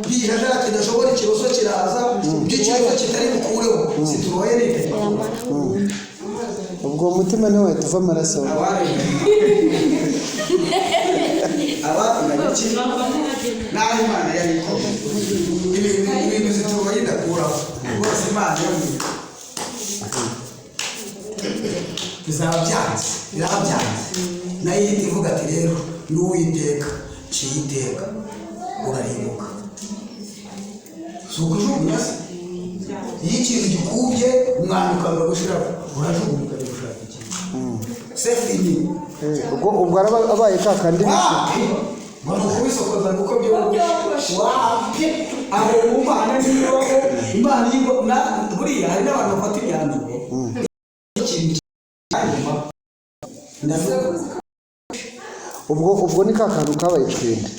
bijaje ati ndashobora ikibazo kiraza by'ikibazo kitari bukureho situroye nite ubwo umutima niwe wahita uva amaraso naho Imana yabikoze ibintu situroye ndakuraho rwose Imana yabikoze bizaba byanze nayo ihita ivuga ati rero n'uwiteka ciye iteka urarimbuka si ukujugunya se iyo ikintu gikubye umwana ukanga gushiraho urajugunya ukajya gushaka ikintu sefini ubwo abaye kakandi ngo kubisokoza kuko byo wapi aho umwana niyo Imana yigo buriya hari n'abantu bafata imyanzuro ikintu ubwo ni kakantu kabaye twende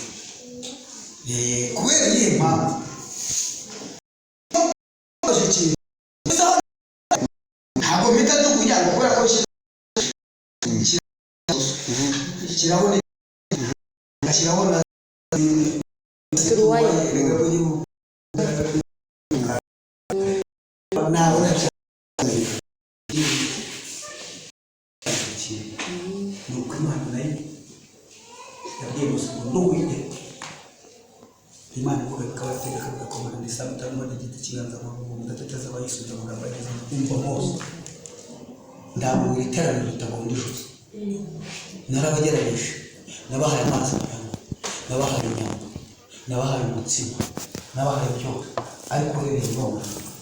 kubera iyi mpamvu ntabwo mpita no kugira ngo kubera ko kirabona na turuwaye nuko Imana nayo yabwiye gusa n'uwite Imana ivuga ikabategeka bagakomana ndetse mutari igiti kiganza mu mudatataza abayisubiza amagambo ageze kumva hose ndabwo iteraniro ritagonda ijosi narabagerageje nabahaye amazi nabahaye inyama nabahaye umutsima nabahaye byose ariko rero none